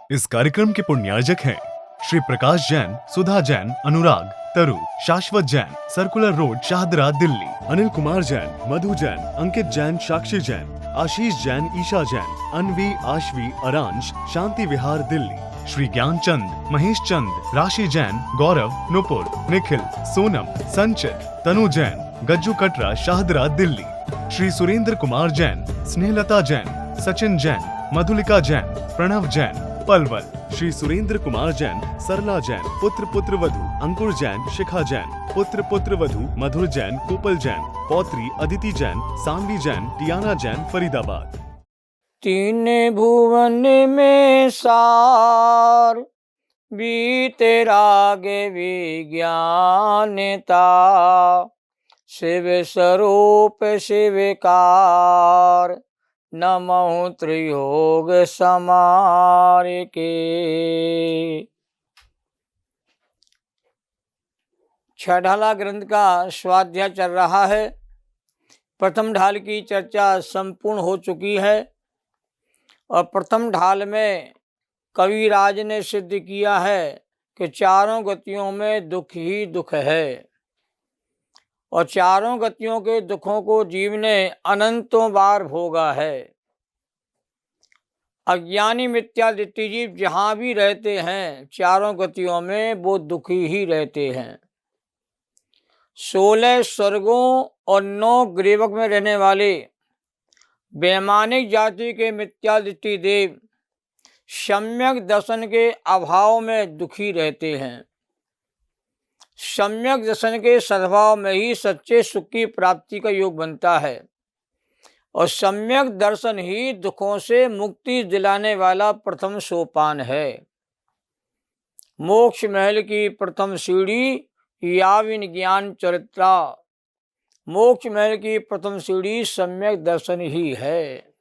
इस कार्यक्रम के पुण्यार्जक हैं श्री प्रकाश जैन, सुधा जैन, अनुराग, तरु, शाश्वत जैन, सर्कुलर रोड, शाहदरा, दिल्ली। अनिल कुमार जैन, मधु जैन, अंकित जैन, साक्षी जैन, आशीष जैन, ईशा जैन, अनवी, आशवी, अरांश, शांति विहार, दिल्ली। श्री ज्ञान चंद, महेश चंद, राशि जैन, गौरव, नुपुर, निखिल, सोनम, संचित, तनु जैन, गज्जू कटरा, शाहदरा, दिल्ली। श्री सुरेंद्र कुमार जैन, स्नेहलता जैन, सचिन जैन, मधुलिका जैन, प्रणव जैन, पलवल। श्री सुरेंद्र कुमार जैन, सरला जैन, पुत्र पुत्र वधु, अंकुर जैन, शिखा जैन, पुत्र पुत्र वधु, मधुर जैन, कोपल जैन, पौत्री अदिति जैन, सानवी जैन, टियाना जैन, फरीदाबाद। तीन भुवन में सार बीते राग विज्ञानता, शिव स्वरूप शिवकार, नमो त्रियोग समार के। छठाला ग्रंथ का स्वाध्याय चल रहा है। प्रथम ढाल की चर्चा संपूर्ण हो चुकी है और प्रथम ढाल में कविराज ने सिद्ध किया है कि चारों गतियों में दुख ही दुख है और चारों गतियों के दुखों को जीव ने अनंतों बार भोगा है। अज्ञानी मिथ्यादृष्टि जीव जहाँ भी रहते हैं चारों गतियों में वो दुखी ही रहते हैं। 16 स्वर्गों और 9 ग्रीवक में रहने वाले वैमानिक जाति के मिथ्यादृष्टि देव सम्यक दर्शन के अभाव में दुखी रहते हैं। सम्यक दर्शन के सद्भाव में ही सच्चे सुख की प्राप्ति का योग बनता है और सम्यक दर्शन ही दुखों से मुक्ति दिलाने वाला प्रथम सोपान है। मोक्ष महल की प्रथम सीढ़ी याविन ज्ञान चरित्रा, मोक्ष महल की प्रथम सीढ़ी सम्यक दर्शन ही है।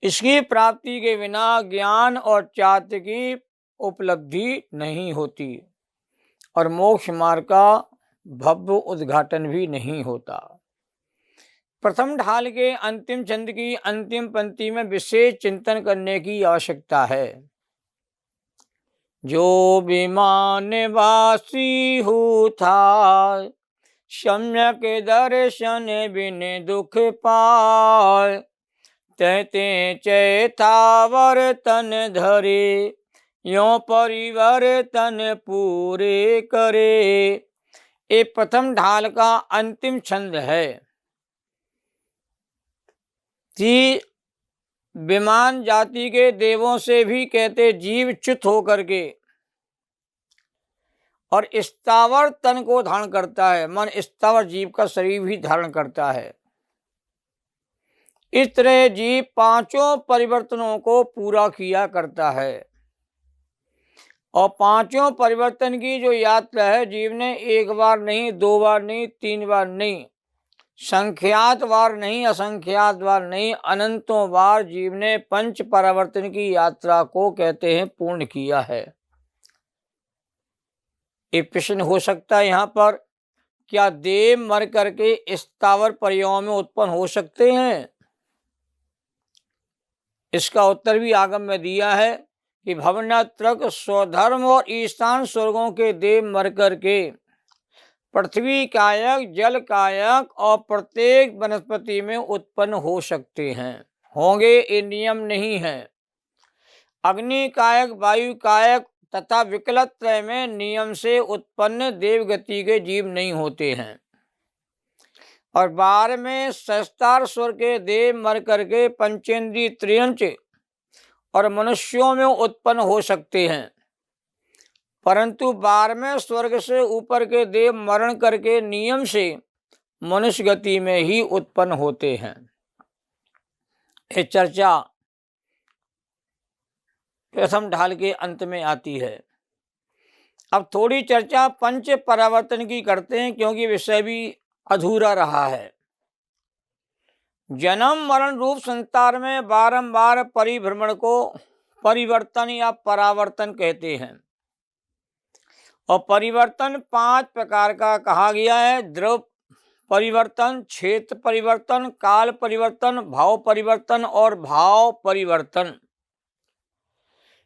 इसकी प्राप्ति के बिना ज्ञान और चात्य की उपलब्धि नहीं होती और मोक्ष मार्ग का भव्य उद्घाटन भी नहीं होता। प्रथम ढाल के अंतिम छंद की अंतिम पंक्ति में विशेष चिंतन करने की आवश्यकता है। जो विमान वासी हो था, सम्यक दर्शन बिन दुख पाय, तहते चैतावर्तन धरे, यों परिवर्तन पूरे करे। ये प्रथम ढाल का अंतिम छंद है कि विमान जाति के देवों से भी कहते जीव च्युत होकर के और स्थावर तन को धारण करता है। मन स्थावर जीव का शरीर भी धारण करता है। इस तरह जीव 5 परिवर्तनों को पूरा किया करता है और 5 परिवर्तन की जो यात्रा है जीव ने एक बार नहीं, 2 बार नहीं, 3 बार नहीं, संख्यात बार नहीं, असंख्यात बार नहीं, अनंतों बार जीव ने 5 परिवर्तन की यात्रा को कहते हैं पूर्ण किया है। एक प्रश्न हो सकता है यहाँ पर, क्या देव मर करके स्थावर पर्यायों में उत्पन्न हो सकते हैं? इसका उत्तर भी आगम में दिया है कि भवनात्रक, स्वधर्म और ईशान स्वर्गों के देव मर करके पृथ्वी कायक, जल कायक और प्रत्येक वनस्पति में उत्पन्न हो सकते हैं। होंगे ये नियम नहीं है। अग्नि कायक, वायु कायक तथा विकलत त्रय में नियम से उत्पन्न देवगति के जीव नहीं होते हैं और बार में सहस्त्रार स्वर के देव मर करके पंचेंद्रिय त्रियंच और मनुष्यों में उत्पन्न हो सकते हैं, परंतु 12वें स्वर्ग से ऊपर के देव मरण करके नियम से मनुष्य गति में ही उत्पन्न होते हैं। ये चर्चा प्रथम ढाल के अंत में आती है। अब थोड़ी चर्चा पंच परावर्तन की करते हैं क्योंकि विषय भी अधूरा रहा है। जन्म मरण रूप संसार में बारंबार परिभ्रमण को परिवर्तन या परावर्तन कहते हैं और परिवर्तन 5 प्रकार का कहा गया है। द्रव परिवर्तन, क्षेत्र परिवर्तन, काल परिवर्तन, भाव परिवर्तन और भाव परिवर्तन।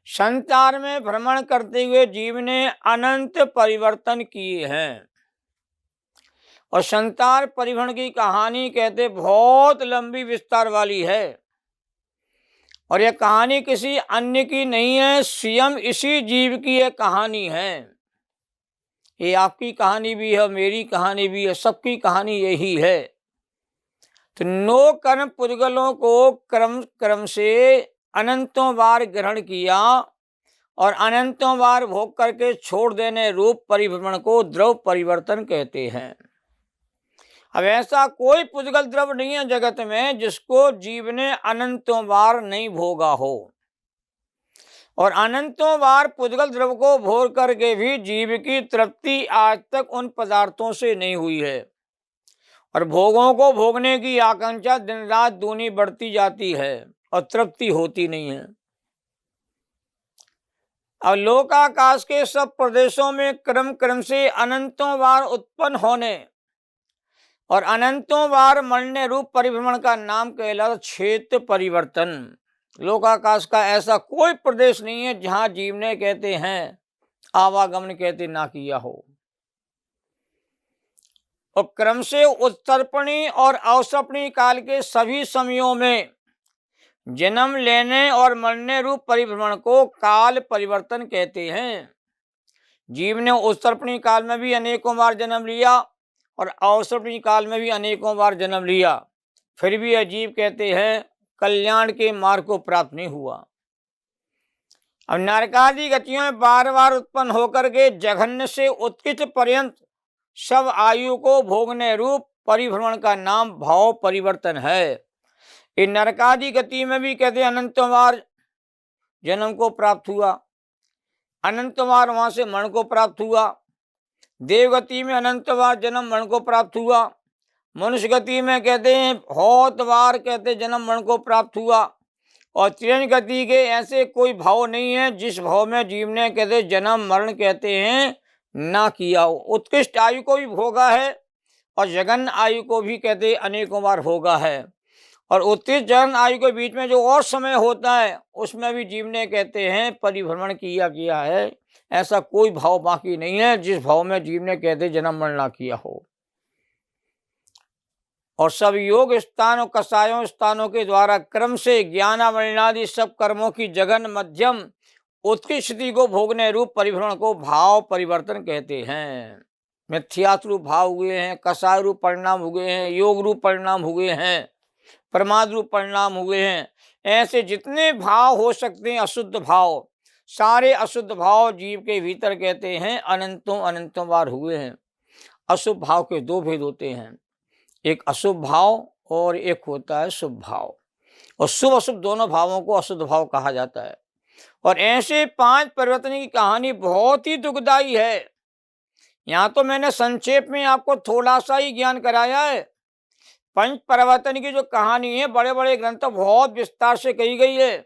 संसार में भ्रमण करते हुए जीव ने अनंत परिवर्तन किए हैं। और संसार परिभ्रमण की कहानी कहते बहुत लंबी विस्तार वाली है। और यह कहानी किसी अन्य की नहीं है, स्वयं इसी जीव की यह कहानी है। ये आपकी कहानी भी है, मेरी कहानी भी है, सबकी कहानी यही है। तो नो कर्म पुद्गलों को क्रम क्रम से अनंतों बार ग्रहण किया और अनंतों बार भोग करके छोड़ देने रूप परिभ्रमण को द्रव परिवर्तन कहते हैं। अब ऐसा कोई पुद्गल द्रव नहीं है जगत में जिसको जीव ने अनंतों बार नहीं भोगा हो। और अनंतों बार पुद्गल द्रव को भोग करके भी जीव की तृप्ति आज तक उन पदार्थों से नहीं हुई है। और भोगों को भोगने की आकांक्षा दिन रात दूनी बढ़ती जाती है और तृप्ति होती नहीं है। अब लोकाकाश के सब प्रदेशों में क्रम क्रम से अनंतों बार उत्पन्न होने और अनंतों बार मरने रूप परिभ्रमण का नाम कहलाता क्षेत्र परिवर्तन। लोकाकाश का ऐसा कोई प्रदेश नहीं है जहां जीव ने कहते हैं आवागमन कहते ना किया हो। और क्रम से उत्तरपणी और अवसर्पणी काल के सभी समयों में जन्म लेने और मरने रूप परिभ्रमण को काल परिवर्तन कहते हैं। जीव ने उत्तरपणी काल में भी अनेकों बार जन्म लिया और अवसर्पणी काल में भी अनेकों बार जन्म लिया, फिर भी अजीब कहते हैं कल्याण के मार्ग को प्राप्त नहीं हुआ। अब नरकादि गतियों में बार बार उत्पन्न होकर के जघन्य से उत्कृष्ट पर्यंत सब आयु को भोगने रूप परिभ्रमण का नाम भाव परिवर्तन है। इन नरकादि गति में भी कहते अनंतों बार जन्म को प्राप्त हुआ, अनंत बार वहां से मरण को प्राप्त हुआ। देवगति में अनंत बार जन्म मरण को प्राप्त हुआ। मनुष्य गति में कहते हैं बहुत बार कहते जन्म मरण को प्राप्त हुआ। और त्रियन गति के ऐसे कोई भाव नहीं है जिस भाव में जीव ने कहते जन्म मरण कहते हैं ना किया हो। उत्कृष्ट आयु को भी भोगा है और जघन्य आयु को भी कहते अनेकों बार भोगा है। और उत्कृष्ट जघन्य आयु के बीच में जो और समय होता है उसमें भी जीव ने कहते हैं परिभ्रमण किया है। ऐसा कोई भाव बाकी नहीं है जिस भाव में जीव ने कहते जन्म मरण ना किया हो। और सब योग स्थान और कसायों स्थानों के द्वारा क्रम से ज्ञानावरणादि सब कर्मों की जघन मध्यम उत्कृष्ट स्थिति को भोगने रूप परिभ्रमण को भाव परिवर्तन कहते हैं। मिथ्यात्व रूप भाव हुए हैं, कसाय रूप परिणाम हुए हैं, योग रूप परिणाम हुए हैं, प्रमाद रूप परिणाम हुए हैं। ऐसे जितने भाव हो सकते हैं अशुद्ध भाव, सारे अशुद्ध भाव जीव के भीतर कहते हैं अनंतों बार हुए हैं। अशुभ भाव के दो भेद होते हैं, एक अशुभ भाव और एक होता है शुभ भाव। और शुभ अशुभ दोनों भावों को अशुद्ध भाव कहा जाता है। और ऐसे 5 परिवर्तन की कहानी बहुत ही दुखदायी है। यहाँ तो मैंने संक्षेप में आपको थोड़ा सा ही ज्ञान कराया है। 5 परिवर्तन की जो कहानी है बड़े बड़े ग्रंथों बहुत विस्तार से कही गई है।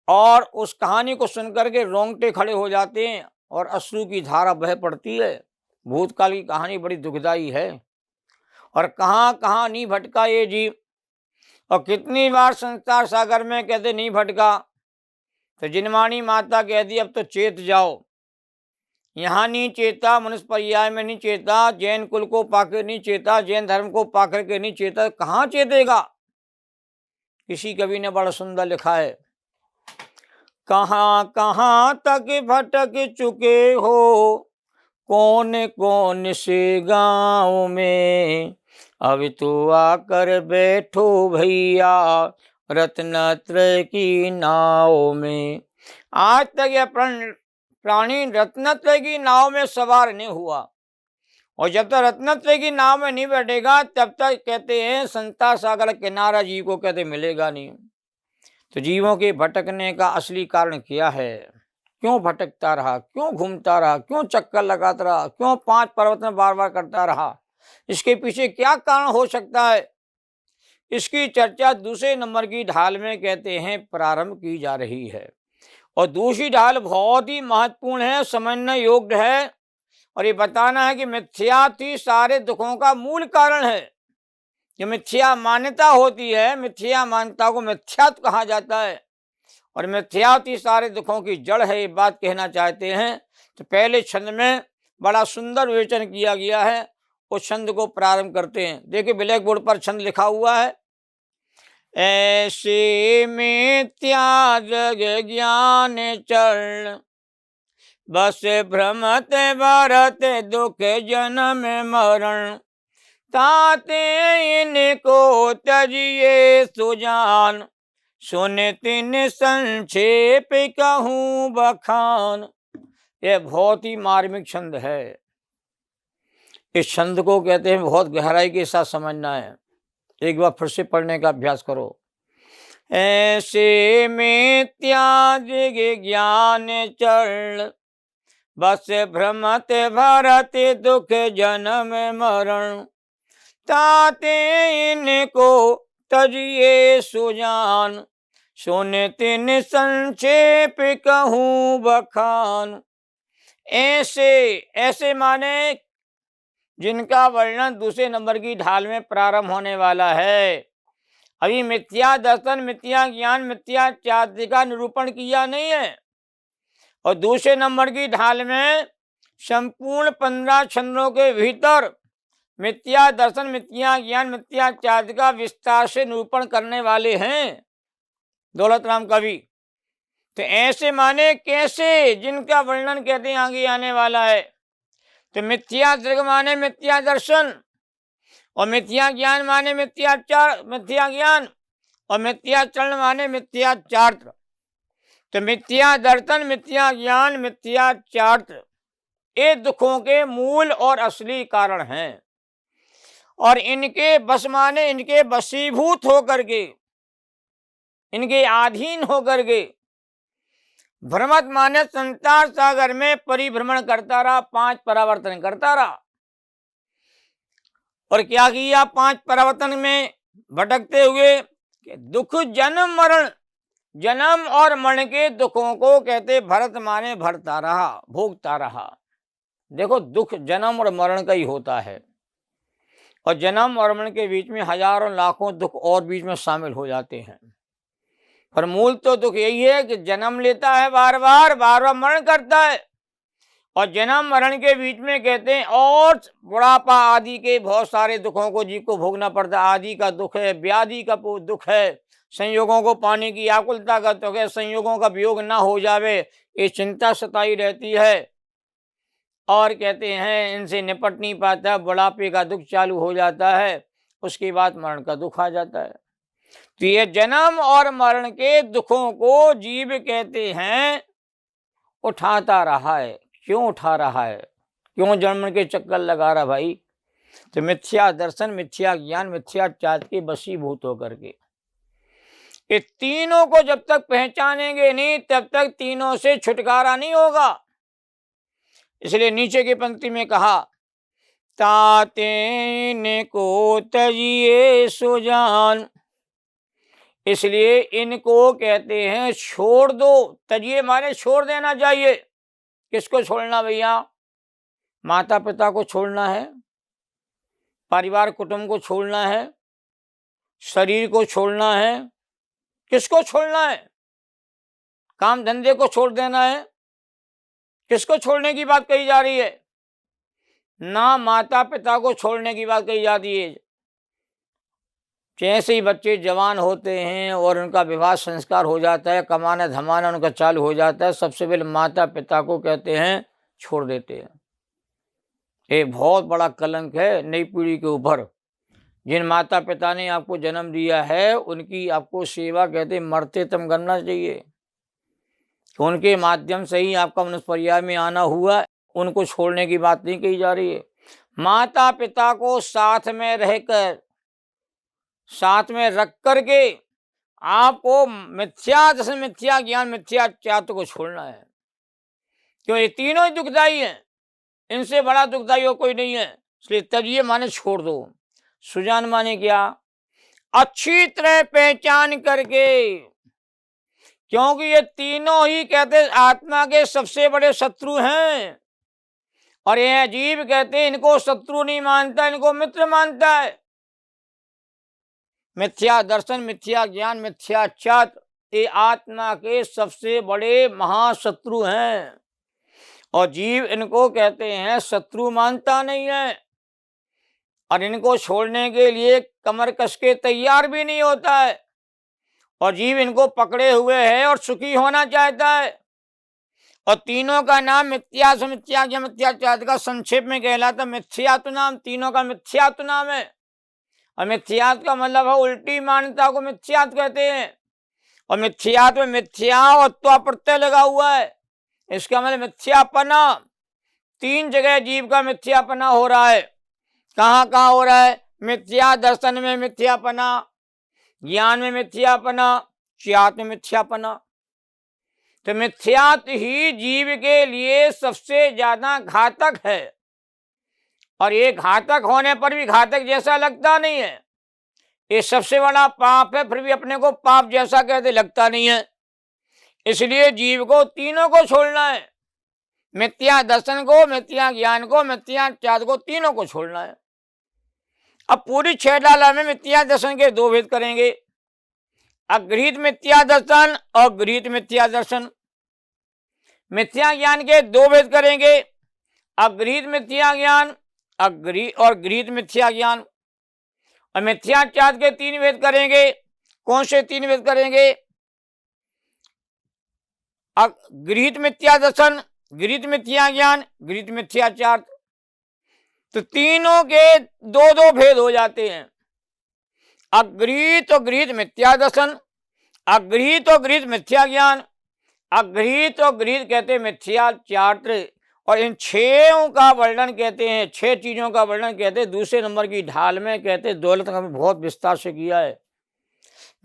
और उस कहानी को सुनकर के रोंगटे खड़े हो जाते हैं और अश्रु की धारा बह पड़ती है। भूतकाल की कहानी बड़ी दुखदायी है। और कहाँ कहाँ नहीं भटका ये जीव, और कितनी बार संसार सागर में कहते नहीं भटका। तो जिनवाणी माता कहती अब तो चेत जाओ। यहाँ नहीं चेता, मनुष्य पर्याय में नहीं चेता, जैन कुल को पाकर नहीं चेता, जैन धर्म को पाकर के नहीं चेता, कहाँ चेतेगा। किसी कवि ने बड़ा सुंदर लिखा है, कहाँ कहाँ तक भटक चुके हो, कौन कौन से गाँव में, अब तो आकर बैठो भैया रत्नत्रय की नाव में। आज तक यह प्राणी रत्नत्रय की नाव में सवार नहीं हुआ। और जब तक रत्नत्रय की नाव में नहीं बैठेगा तब तक कहते हैं संसार सागर किनारा जीव को कहते मिलेगा नहीं। तो जीवों के भटकने का असली कारण क्या है, क्यों भटकता रहा, क्यों घूमता रहा, क्यों चक्कर लगाता रहा, क्यों 5 परिवर्तन बार बार करता रहा, इसके पीछे क्या कारण हो सकता है, इसकी चर्चा दूसरे नंबर की ढाल में कहते हैं प्रारंभ की जा रही है। और दूसरी ढाल बहुत ही महत्वपूर्ण है, समझने योग्य है। और ये बताना है कि मिथ्यात्व ही सारे दुखों का मूल कारण है। जो मिथ्या मान्यता होती है, मिथ्या मान्यता को मिथ्यात्व कहा जाता है। और मिथ्यात्व सारे दुखों की जड़ है, ये बात कहना चाहते हैं। तो पहले छंद में बड़ा सुंदर विवेचन किया गया है, उस छंद को प्रारंभ करते हैं। देखिए ब्लैक बोर्ड पर छंद लिखा हुआ है। ऐसे मिथ्या जग ज्ञान चरण, बस भ्रमत भरत दुख जन्म मरण, ताते इनको तजिए सुजान, सुन तिन संक्षेप कहूँ बखान। यह बहुत ही मार्मिक छंद है। इस छंद को कहते हैं बहुत गहराई के साथ समझना है। एक बार फिर से पढ़ने का अभ्यास करो। ऐसे मिथ्या जग ज्ञान चरण, बस भ्रमत भरत दुख जन्म मरण, ताते इनको तजिए सुजान, सुन तिन संक्षेप कहूँ बखान। ऐसे माने जिनका वर्णन दूसरे नंबर की ढाल में प्रारंभ होने वाला है। अभी मिथ्या दर्शन, मिथ्या ज्ञान, मिथ्या चारित्र्य का निरूपण किया नहीं है, और दूसरे नंबर की ढाल में संपूर्ण 15 छंदों के भीतर मिथ्या दर्शन, मिथ्या ज्ञान, मिथ्या चारित्र्य का विस्तार से निरूपण करने वाले हैं दौलत राम कवि। तो ऐसे माने कैसे, जिनका वर्णन कहते हैं आगे आने वाला है। तो मिथ्या दृग माने मिथ्या दर्शन, और मिथ्या ज्ञान माने मिथ्या ज्ञान, और मिथ्या चरण माने मिथ्या चारित्र। तो मिथ्या दर्शन, मिथ्या ज्ञान, मिथ्या चारित्र ये दुखों के मूल और असली कारण हैं, और इनके बस माने इनके वशीभूत होकर के, इनके अधीन होकर के, भ्रमत माने संसार सागर में परिभ्रमण करता रहा, 5 परावर्तन करता रहा। और क्या किया 5 परावर्तन में भटकते हुए? कि दुख जन्म मरण, जन्म और मरण के दुखों को कहते भरत माने भरता रहा, भोगता रहा। देखो दुख जन्म और मरण का ही होता है, और जन्म और मरण के बीच में हजारों लाखों दुख और बीच में शामिल हो जाते हैं। पर मूल तो दुख यही है कि जन्म लेता है, बार बार मरण करता है, और जन्म मरण के बीच में कहते हैं और बुढ़ापा आदि के बहुत सारे दुखों को जीव को भोगना पड़ता है। आदि का दुख है, व्याधि का दुख है, संयोगों को पाने की आकुलता का दुख है, संयोगों का वियोग ना हो जावे ये चिंता सताई रहती है, और कहते हैं इनसे निपट नहीं पाता, बुढ़ापे का दुख चालू हो जाता है, उसके बाद मरण का दुख आ जाता है। तो ये जन्म और मरण के दुखों को जीव कहते हैं उठाता रहा है। क्यों उठा रहा है, क्यों जन्म के चक्कर लगा रहा भाई? तो मिथ्या दर्शन, मिथ्या ज्ञान, मिथ्या चारित्र्य के वशीभूत होकर के। ये तीनों को जब तक पहचानेंगे नहीं तब तक तीनों से छुटकारा नहीं होगा। इसलिए नीचे की पंक्ति में कहा ताते को तजिए सुजान, इसलिए इनको कहते हैं छोड़ दो। तजिए माने छोड़ देना चाहिए। किसको छोड़ना भैया? माता पिता को छोड़ना है, परिवार कुटुंब को छोड़ना है, शरीर को छोड़ना है। किसको छोड़ना है? काम धंधे को छोड़ देना है। किसको छोड़ने की बात कही जा रही है? ना माता पिता को छोड़ने की बात कही जाती है। जैसे ही बच्चे जवान होते हैं और उनका विवाह संस्कार हो जाता है, कमाना धमाना उनका चालू हो जाता है, सबसे पहले माता पिता को कहते हैं छोड़ देते हैं। ये बहुत बड़ा कलंक है नई पीढ़ी के ऊपर। जिन माता पिता ने आपको जन्म दिया है उनकी आपको सेवा कहते मरते तम करना चाहिए। तो उनके माध्यम से ही आपका मनुष्य परिवार में आना हुआ, उनको छोड़ने की बात नहीं कही जा रही है। माता पिता को साथ में रहकर, साथ में रख करके आपको मिथ्या दर्शन, मिथ्या ज्ञान, मिथ्या चारित्र्य को छोड़ना है। क्यों? ये तीनों ही दुखदाई हैं, इनसे बड़ा दुखदाई और कोई नहीं है। इसलिए तजिए माने छोड़ दो, सुजान माने क्या? अच्छी तरह पहचान करके, क्योंकि ये तीनों ही कहते आत्मा के सबसे बड़े शत्रु हैं। और ये जीव कहते इनको शत्रु नहीं मानता, इनको मित्र मानता है। मिथ्या दर्शन, मिथ्या ज्ञान, मिथ्या चारित्र्य ये आत्मा के सबसे बड़े महाशत्रु हैं और जीव इनको कहते हैं शत्रु मानता नहीं है और इनको छोड़ने के लिए कमर कस के तैयार भी नहीं होता है और जीव इनको पकड़े हुए है और सुखी होना चाहता है। और तीनों का नाम मिथ्या से मिथ्याचार का संक्षेप में कहलाता मिथ्यात्व नाम, तीनों का मिथ्यात्व नाम है। और मिथ्यात्व का मतलब है उल्टी मान्यता को मिथ्यात्व कहते हैं और मिथ्यात्व में मिथ्या और त्वा प्रत्यय लगा हुआ है, इसका मतलब मिथ्यापना। 3 जगह जीव का मिथ्यापना हो रहा है। कहाँ कहाँ हो रहा है? मिथ्या दर्शन में मिथ्यापना, ज्ञान में मिथ्यापना, च्यात में मिथ्यापना। तो मिथ्यात ही जीव के लिए सबसे ज्यादा घातक है और ये घातक होने पर भी घातक जैसा लगता नहीं है। ये सबसे बड़ा पाप है, फिर भी अपने को पाप जैसा कहते लगता नहीं है। इसलिए जीव को तीनों को छोड़ना है, मिथ्या दर्शन को, मिथ्या ज्ञान को, मिथ्या च्यात को, तीनों को छोड़ना है। अब पूरी 6 डाला में मिथ्या दर्शन के 2 भेद करेंगे, अगृहीत मिथ्या दर्शन और गृहीत मिथ्या दर्शन। मिथ्या ज्ञान के 2 भेद करेंगे, अगृहीत मिथ्या ज्ञान और गृहीत मिथ्या ज्ञान। और मिथ्या च्यात के 3 भेद करेंगे। कौन से 3 भेद करेंगे? गृहीत मिथ्या दर्शन, गृहीत मिथ्या ज्ञान, गृहीत मिथ्या च्यात। तो तीनों के 2-2 भेद हो जाते हैं, अगृहीत और गृहीत मिथ्या दर्शन, अगृहीत और गृहीत मिथ्या ज्ञान, अगृहीत और गृहीत कहते हैं मिथ्या च्यात। और इन 6 का वर्णन कहते हैं, 6 चीजों का वर्णन कहते हैं दूसरे नंबर की ढाल में, कहते हैं दौलत का बहुत विस्तार से किया है।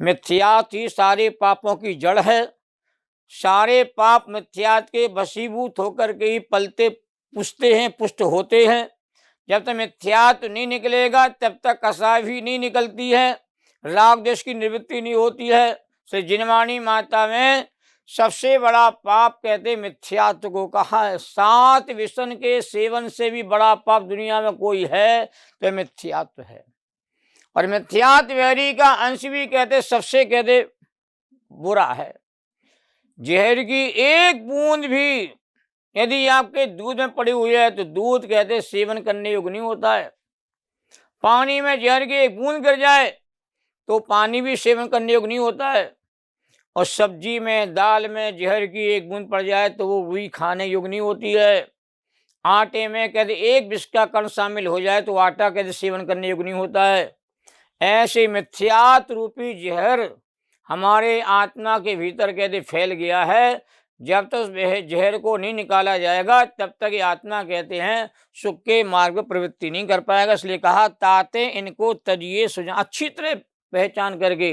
मिथ्यात ही सारे पापों की जड़ है, सारे पाप मिथ्यात के वशीभूत होकर के ही पलते पुष्टे हैं, पुष्ट होते हैं। जब तक मिथ्यात नहीं निकलेगा तब तक कसाई भी नहीं निकलती है, राग द्वेष की निवृत्ति नहीं होती है। श्री जिनवाणी माता में सबसे बड़ा पाप कहते मिथ्यात्व को कहा है। 7 विषण के सेवन से भी बड़ा पाप दुनिया में कोई है तो मिथ्यात्व है। और मिथ्यात्व वैरी का अंश भी कहते सबसे कहते बुरा है। जहर की एक बूंद भी यदि आपके दूध में पड़ी हुई है तो दूध कहते सेवन करने योग्य नहीं होता है। पानी में जहर की एक बूंद गिर जाए तो पानी भी सेवन करने योग्य नहीं होता है। और सब्जी में, दाल में जहर की एक बूंद पड़ जाए तो वो भी खाने योग्य नहीं होती है। आटे में कहते एक विष का कण शामिल हो जाए तो आटा कहते सेवन करने योग्य नहीं होता है। ऐसे मिथ्यात रूपी जहर हमारे आत्मा के भीतर कहते फैल गया है। जब तक वह जहर को नहीं निकाला जाएगा तब तक ये आत्मा कहते हैं सुख के मार्ग पर प्रवृत्ति नहीं कर पाएगा। इसलिए कहा ताते इनको तजिए सुजान, अच्छी तरह पहचान करके,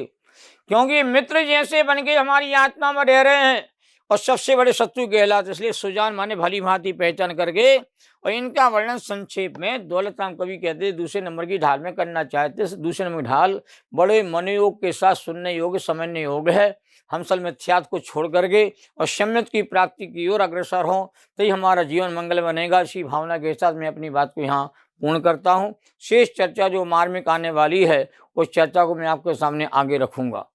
क्योंकि मित्र जैसे बन के हमारी आत्मा में रह रहे हैं और सबसे बड़े शत्रु कहलाते। इसलिए सुजान माने भली भांति पहचान करके। और इनका वर्णन संक्षेप में दौलत राम कवि कहते दूसरे नंबर की ढाल में करना चाहते। दूसरे नंबर की ढाल बड़े मनोयोग के साथ सुनने योग्य, समझने योग्य है। हम सब मिथ्यात को छोड़ करके और सम्यक की प्राप्ति की ओर अग्रसर हों तो ही हमारा जीवन मंगल बनेगा। इसी भावना के साथ मैं अपनी बात को यहाँ पूर्ण करता हूँ। शेष चर्चा जो मार्मिक आने वाली है उस चर्चा को मैं आपके सामने आगे रखूँगा।